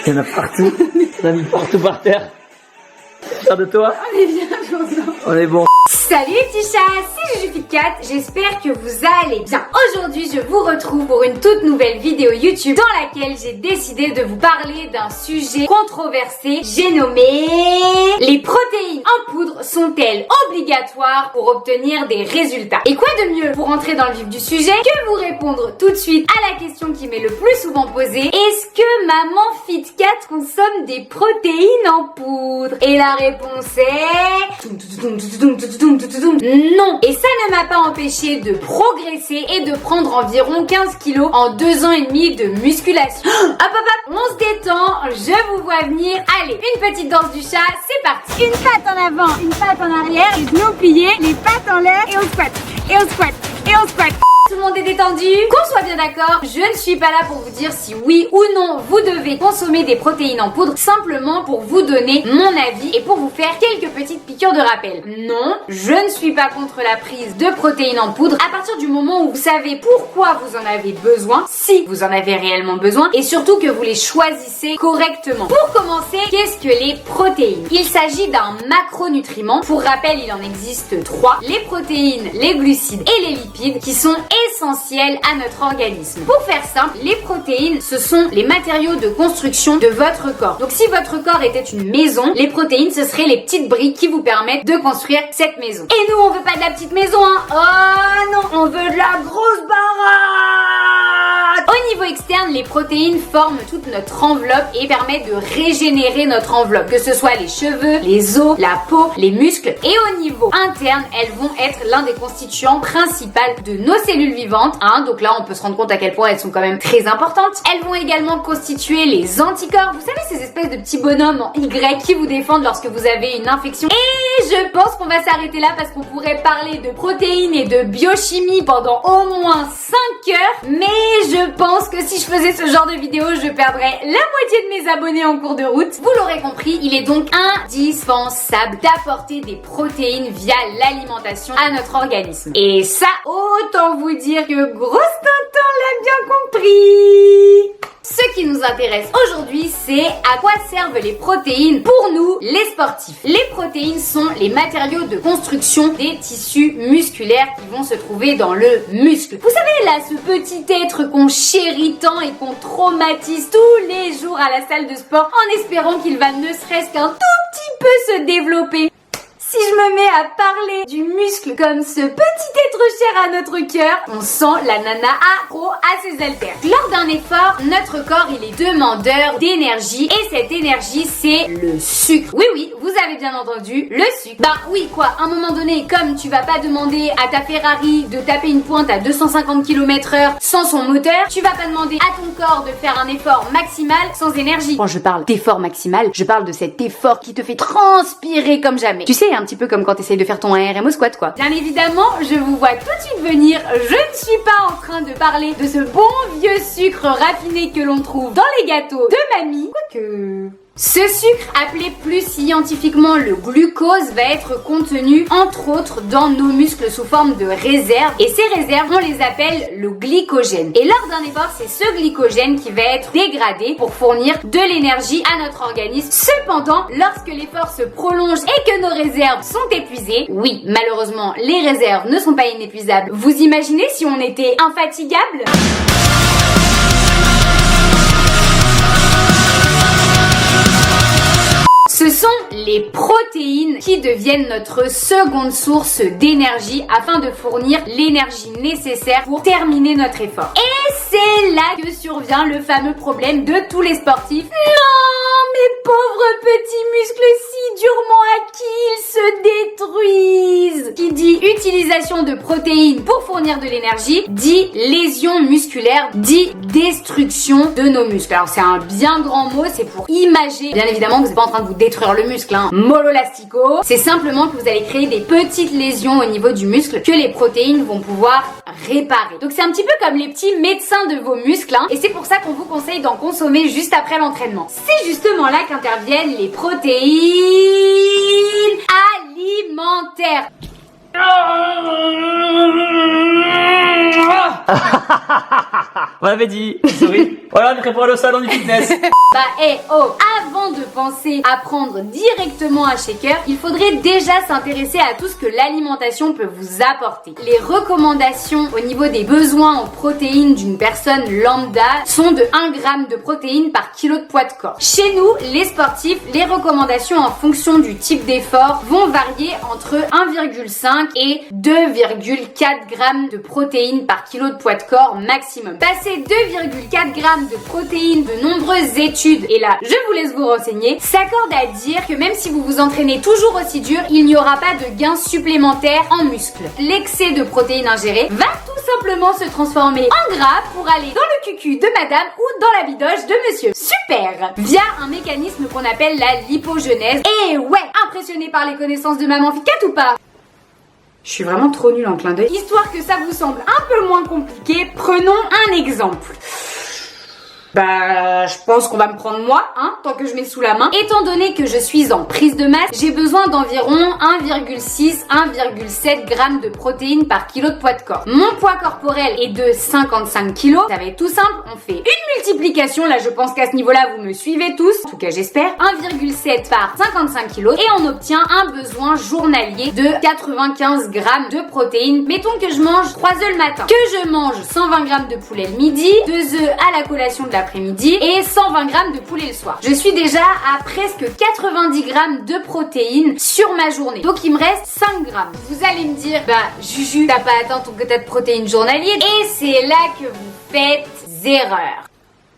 Il y en a partout. On a mis partout par terre. Fier de toi? On est bien, Jonathan. On est bon. Salut les petits chats, c'est JujuFit4, j'espère que vous allez bien. Aujourd'hui, je vous retrouve pour une toute nouvelle vidéo YouTube dans laquelle j'ai décidé de vous parler d'un sujet controversé, j'ai nommé les protéines en poudre sont-elles obligatoires pour obtenir des résultats? Et quoi de mieux pour entrer dans le vif du sujet que vous répondre tout de suite à la question qui m'est le plus souvent posée: est-ce que maman Fit4 consomme des protéines en poudre? Et la réponse est non. Et ça ne m'a pas empêché de progresser et de prendre environ 15 kilos en 2 ans et demi de musculation. Hop hop hop, on se détend, je vous vois venir. Allez, une petite danse du chat, c'est parti. Une patte en avant, une patte en arrière, les genoux pliés, les pattes en l'air et on squat, et on squat, et on squat. Tout le monde est détendu? Qu'on soit bien d'accord, je ne suis pas là pour vous dire si oui ou non vous devez consommer des protéines en poudre, simplement pour vous donner mon avis et pour vous faire quelques petites piqûres de rappel. Non, je ne suis pas contre la prise de protéines en poudre à partir du moment où vous savez pourquoi vous en avez besoin, si vous en avez réellement besoin, et surtout que vous les choisissez correctement. Pour commencer, qu'est-ce que les protéines? Il s'agit d'un macronutriment. Pour rappel, il en existe 3. Les protéines, les glucides et les lipides qui sont essentiels à notre organisme. Pour faire simple, les protéines, ce sont les matériaux de construction de votre corps. Donc si votre corps était une maison, les protéines, ce seraient les petites briques qui vous permettent de construire cette maison. Et nous, on veut pas de la petite maison, hein. Oh non, on veut de la grosse baraque. Au niveau externe, les protéines forment toute notre enveloppe et permettent de régénérer notre enveloppe, que ce soit les cheveux, les os, la peau, les muscles. Et au niveau interne, elles vont être l'un des constituants principaux de nos cellules vivantes, hein. Donc là, on peut se rendre compte à quel point elles sont quand même très importantes. Elles vont également constituer les anticorps. Vous savez, ces espèces de petits bonhommes en Y qui vous défendent lorsque vous avez une infection. Et je pense qu'on va s'arrêter là parce qu'on pourrait parler de protéines et de biochimie pendant au moins 5 heures. Mais je pense que si je faisais ce genre de vidéo, je perdrais la moitié de mes abonnés en cours de route. Vous l'aurez compris, il est donc indispensable d'apporter des protéines via l'alimentation à notre organisme. Et ça, autant vous dire que grosse tonton l'a bien compris. Ce qui nous intéresse aujourd'hui, c'est à quoi servent les protéines pour nous, les sportifs. Les protéines sont les matériaux de construction des tissus musculaires qui vont se trouver dans le muscle. Vous savez là, ce petit être qu'on chérit tant et qu'on traumatise tous les jours à la salle de sport en espérant qu'il va ne serait-ce qu'un tout petit peu se développer. Si je me mets à parler du muscle comme ce petit être cher à notre cœur, on sent la nana accro à ses haltères. Lors d'un effort, notre corps il est demandeur d'énergie et cette énergie c'est le sucre. Oui oui, vous avez bien entendu, le sucre. Bah oui quoi, à un moment donné, comme tu vas pas demander à ta Ferrari de taper une pointe à 250 km/h sans son moteur, tu vas pas demander à ton corps de faire un effort maximal sans énergie. Quand je parle d'effort maximal, je parle de cet effort qui te fait transpirer comme jamais. Tu sais, un petit peu comme quand tu essayes de faire ton ARM au squat quoi. Bien évidemment, je vous vois tout de suite venir, je ne suis pas en train de parler de ce bon vieux sucre raffiné que l'on trouve dans les gâteaux de mamie. Quoique... Ce sucre, appelé plus scientifiquement le glucose, va être contenu entre autres dans nos muscles sous forme de réserves. Et ces réserves, on les appelle le glycogène. Et lors d'un effort, c'est ce glycogène qui va être dégradé pour fournir de l'énergie à notre organisme. Cependant, lorsque l'effort se prolonge et que nos réserves sont épuisées, oui, malheureusement, les réserves ne sont pas inépuisables. Vous imaginez si on était infatigable ? Ce sont les protéines qui deviennent notre seconde source d'énergie afin de fournir l'énergie nécessaire pour terminer notre effort. Et c'est là que survient le fameux problème de tous les sportifs. Non, mes pauvres petits muscles si durement acquis, ils se détruisent. Qui dit utilisation de protéines pour fournir de l'énergie, dit lésion musculaire, dit destruction de nos muscles. Alors c'est un bien grand mot, c'est pour imager. Bien évidemment, vous n'êtes pas en train de vous détruire le muscle, hein. Mollo lastico. C'est simplement que vous allez créer des petites lésions au niveau du muscle que les protéines vont pouvoir réparer. Donc c'est un petit peu comme les petits médecins de vos muscles, hein. Et c'est pour ça qu'on vous conseille d'en consommer juste après l'entraînement. C'est justement là qu'interviennent les protéines alimentaires. On m'avait dit. Souris. Voilà, on est préparé au salon du fitness. Avant de penser à prendre directement un shaker, il faudrait déjà s'intéresser à tout ce que l'alimentation peut vous apporter. Les recommandations au niveau des besoins en protéines d'une personne lambda sont de 1 g de protéines par kilo de poids de corps. Chez nous, les sportifs, les recommandations en fonction du type d'effort vont varier entre 1,5 et 2,4 g de protéines par kilo de poids de corps maximum. Passer 2,4 g de protéines, de nombreuses études, et là, je vous laisse vous renseigner, s'accordent à dire que même si vous vous entraînez toujours aussi dur, il n'y aura pas de gains supplémentaires en muscles. L'excès de protéines ingérées va tout simplement se transformer en gras pour aller dans le cucu de madame ou dans la bidoche de monsieur. Super! Via un mécanisme qu'on appelle la lipogenèse. Et ouais, impressionné par les connaissances de maman Ficat ou pas? Je suis vraiment trop nulle en clin d'œil. Histoire que ça vous semble un peu moins compliqué, prenons un exemple. Je pense qu'on va me prendre moi, tant que je mets sous la main. Étant donné que je suis en prise de masse, j'ai besoin d'environ 1,6-1,7 g de protéines par kilo de poids de corps. Mon poids corporel est de 55 kg. Ça va être tout simple, on fait une multiplication. Là, je pense qu'à ce niveau-là, vous me suivez tous. En tout cas, j'espère. 1,7 par 55 kg et on obtient un besoin journalier de 95 g de protéines. Mettons que je mange 3 œufs le matin, que je mange 120 g de poulet le midi, 2 œufs à la collation de l'après-midi et 120 g de poulet le soir. Je suis déjà à presque 90 g de protéines sur ma journée. Donc il me reste 5 g. Vous allez me dire, Juju, t'as pas atteint ton quota de protéines journalier. Et c'est là que vous faites erreur.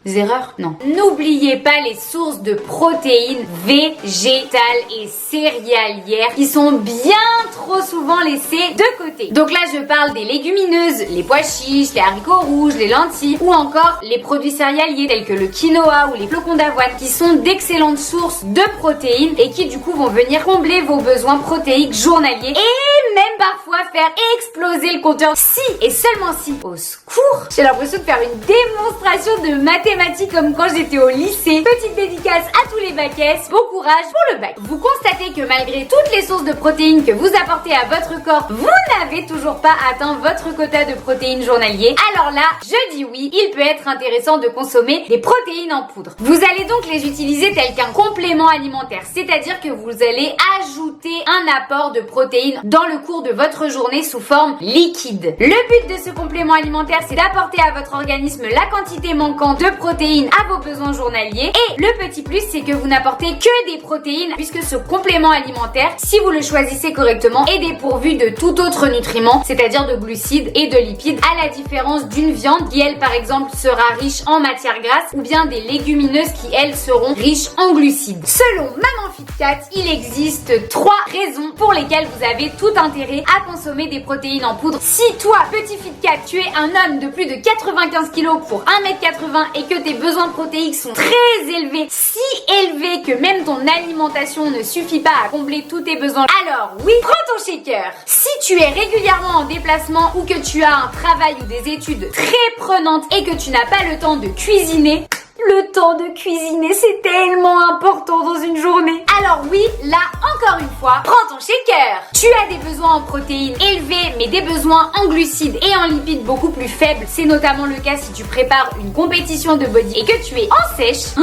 Erreurs? Non. N'oubliez pas les sources de protéines végétales et céréalières qui sont bien trop souvent laissées de côté. Donc là, je parle des légumineuses, les pois chiches, les haricots rouges, les lentilles ou encore les produits céréaliers tels que le quinoa ou les flocons d'avoine qui sont d'excellentes sources de protéines et qui du coup vont venir combler vos besoins protéiques journaliers et même parfois faire exploser le compteur si et seulement si, au secours, j'ai l'impression de faire une démonstration de mathématiques comme quand j'étais au lycée. Petite dédicace à tous les bac-S, bon courage pour le bac. Vous constatez que malgré toutes les sources de protéines que vous apportez à votre corps, vous n'avez toujours pas atteint votre quota de protéines journalier. Alors là, je dis oui, il peut être intéressant de consommer des protéines en poudre. Vous allez donc les utiliser tel qu'un complément alimentaire, c'est-à-dire que vous allez ajouter un apport de protéines dans le cours de votre journée sous forme liquide. Le but de ce complément alimentaire, c'est d'apporter à votre organisme la quantité manquante de protéines à vos besoins journaliers. Et le petit plus, c'est que vous n'apportez que des protéines puisque ce complément alimentaire, si vous le choisissez correctement, est dépourvu de tout autre nutriment, c'est-à-dire de glucides et de lipides, à la différence d'une viande qui, elle, par exemple, sera riche en matières grasses ou bien des légumineuses qui, elles, seront riches en glucides. Selon Maman FitCat, il existe 3 raisons pour lesquelles vous avez tout intérêt à consommer des protéines en poudre. Si toi, petit FitCat, tu es un homme de plus de 95 kg pour 1m80 et que tes besoins protéiques sont très élevés, si élevés que même ton alimentation ne suffit pas à combler tous tes besoins, alors oui, prends ton shaker. Si tu es régulièrement en déplacement ou que tu as un travail ou des études très prenantes et que tu n'as pas le temps de cuisiner, le temps de cuisiner, c'est tellement important dans une journée. Alors oui, là, encore une fois, prends ton shaker. Tu as des besoins en protéines élevés, mais des besoins en glucides et en lipides beaucoup plus faibles. C'est notamment le cas si tu prépares une compétition de body et que tu es en sèche.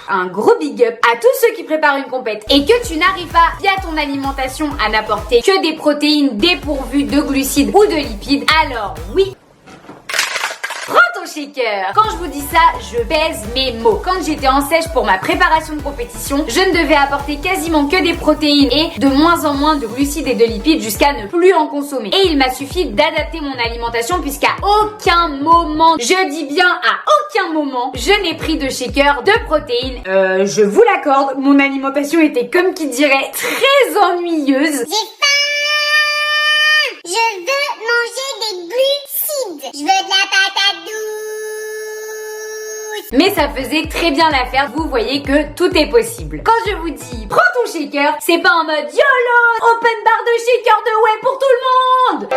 Un gros big up à tous ceux qui préparent une compète et que tu n'arrives pas, via ton alimentation, à n'apporter que des protéines dépourvues de glucides ou de lipides. Alors oui, prends ton shaker. Quand je vous dis ça, je pèse mes mots. Quand j'étais en sèche pour ma préparation de compétition, je ne devais apporter quasiment que des protéines et de moins en moins de glucides et de lipides jusqu'à ne plus en consommer. Et il m'a suffi d'adapter mon alimentation puisqu'à aucun moment, je dis bien à aucun moment, je n'ai pris de shaker de protéines. Je vous l'accorde, mon alimentation était comme qui dirait très ennuyeuse. J'ai faim! Je veux manger des glucides. Je veux de la patate douce. Mais ça faisait très bien l'affaire, vous voyez que tout est possible. Quand je vous dis prends ton shaker, c'est pas en mode YOLO, open bar de shaker de whey pour tout le monde.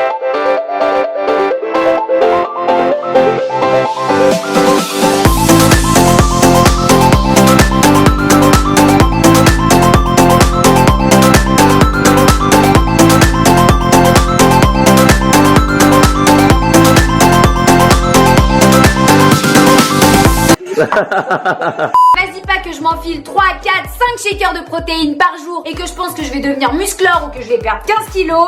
Vas-y pas que je m'enfile 3, 4, 5 shakers de protéines par jour et que je pense que je vais devenir musclore ou que je vais perdre 15 kilos.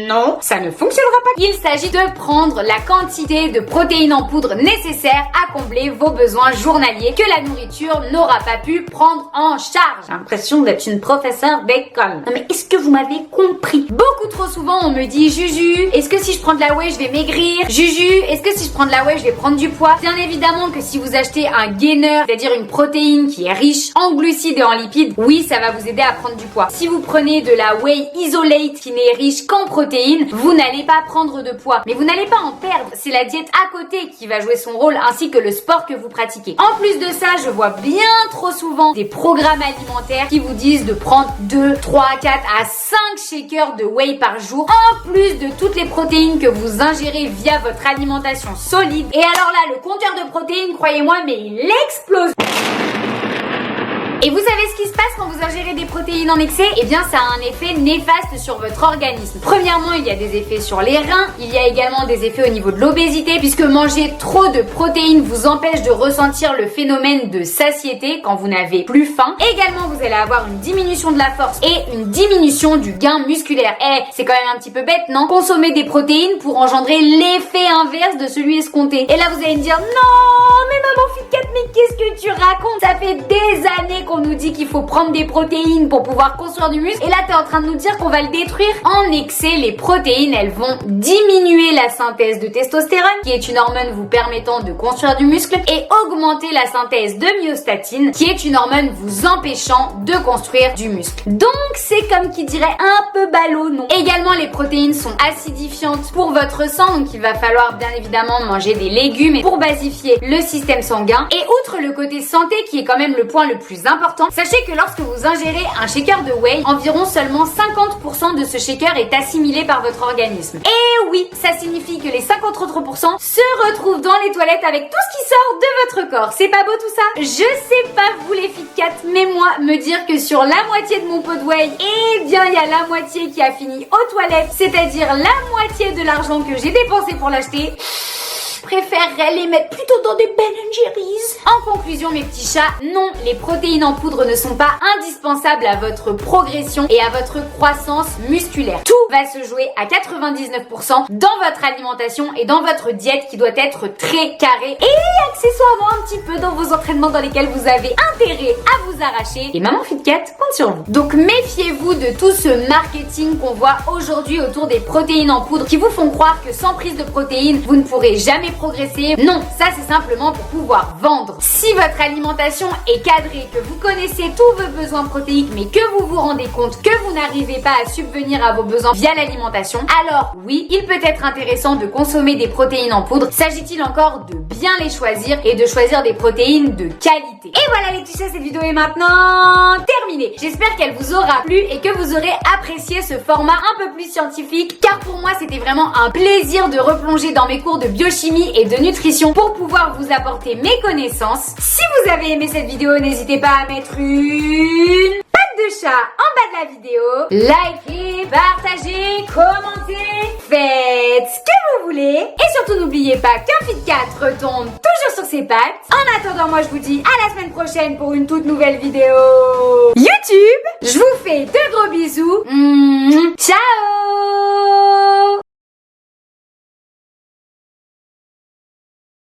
Non, ça ne fonctionnera pas. Il s'agit de prendre la quantité de protéines en poudre nécessaire à combler vos besoins journaliers que la nourriture n'aura pas pu prendre en charge. J'ai l'impression d'être une professeure d'école. Non mais est-ce que vous m'avez compris? Beaucoup trop souvent on me dit Juju, est-ce que si je prends de la whey je vais maigrir? Juju, est-ce que si je prends de la whey je vais prendre du poids? Bien évidemment que si vous achetez un gainer, c'est-à-dire une protéine qui est riche en glucides et en lipides, oui, ça va vous aider à prendre du poids. Si vous prenez de la whey isolate qui n'est riche qu'en protéines, vous n'allez pas prendre de poids. Mais vous n'allez pas en perdre. C'est la diète à côté qui va jouer son rôle ainsi que le sport que vous pratiquez. En plus de ça, je vois bien trop souvent des programmes alimentaires qui vous disent de prendre 2, 3, 4 à 5 shakers de whey par jour en plus de toutes les protéines que vous ingérez via votre alimentation solide. Et alors là, le compteur de protéines, croyez-moi, mais il explose. Et vous savez ce qui se passe quand vous ingérez des protéines en excès? Eh bien, ça a un effet néfaste sur votre organisme. Premièrement, il y a des effets sur les reins. Il y a également des effets au niveau de l'obésité, puisque manger trop de protéines vous empêche de ressentir le phénomène de satiété quand vous n'avez plus faim. Également, vous allez avoir une diminution de la force et une diminution du gain musculaire. C'est quand même un petit peu bête, non? Consommer des protéines pour engendrer l'effet inverse de celui escompté. Et là, vous allez me dire, non, mais maman Fit4, mais qu'est-ce que tu racontes? Ça fait des années qu'on nous dit qu'il faut prendre des protéines pour pouvoir construire du muscle et là t'es en train de nous dire qu'on va le détruire. En excès, les protéines, elles vont diminuer la synthèse de testostérone qui est une hormone vous permettant de construire du muscle et augmenter la synthèse de myostatine qui est une hormone vous empêchant de construire du muscle. Donc c'est comme qui dirait un peu ballot, non? Également, les protéines sont acidifiantes pour votre sang, donc il va falloir bien évidemment manger des légumes pour basifier le système sanguin. Et outre le côté santé qui est quand même le point le plus important, sachez que lorsque vous ingérez un shaker de whey, environ seulement 50% de ce shaker est assimilé par votre organisme. Et oui, ça signifie que les 50 autres pourcents se retrouvent dans les toilettes avec tout ce qui sort de votre corps. C'est pas beau tout ça? Je sais pas vous les Fit4, mais moi, me dire que sur la moitié de mon pot de whey, eh bien il y a la moitié qui a fini aux toilettes, c'est-à-dire la moitié de l'argent que j'ai dépensé pour l'acheter, préférerais les mettre plutôt dans des Ben & Jerry's. En conclusion, mes petits chats, non, les protéines en poudre ne sont pas indispensables à votre progression et à votre croissance musculaire. Tout va se jouer à 99% dans votre alimentation et dans votre diète qui doit être très carrée et accessoirement un petit peu dans vos entraînements dans lesquels vous avez intérêt à vous arracher. Et maman Fit4 compte sur vous. Donc méfiez-vous de tout ce marketing qu'on voit aujourd'hui autour des protéines en poudre qui vous font croire que sans prise de protéines, vous ne pourrez jamais progresser. Non, ça c'est simplement pour pouvoir vendre. Si votre alimentation est cadrée, que vous connaissez tous vos besoins protéiques, mais que vous vous rendez compte que vous n'arrivez pas à subvenir à vos besoins via l'alimentation, alors oui, il peut être intéressant de consommer des protéines en poudre. S'agit-il encore de bien les choisir et de choisir des protéines de qualité. Et voilà les petits chats, cette vidéo est maintenant terminée. J'espère qu'elle vous aura plu et que vous aurez apprécié ce format un peu plus scientifique, car pour moi c'était vraiment un plaisir de replonger dans mes cours de biochimie et de nutrition pour pouvoir vous apporter mes connaissances. Si vous avez aimé cette vidéo, n'hésitez pas à mettre une patte de chat en bas de la vidéo. Likez, partagez, commentez, faites ce que vous voulez. Et surtout n'oubliez pas qu'un Fit4 retombe toujours sur ses pattes. En attendant, moi je vous dis à la semaine prochaine pour une toute nouvelle vidéo YouTube. Je vous fais de gros bisous. Ciao.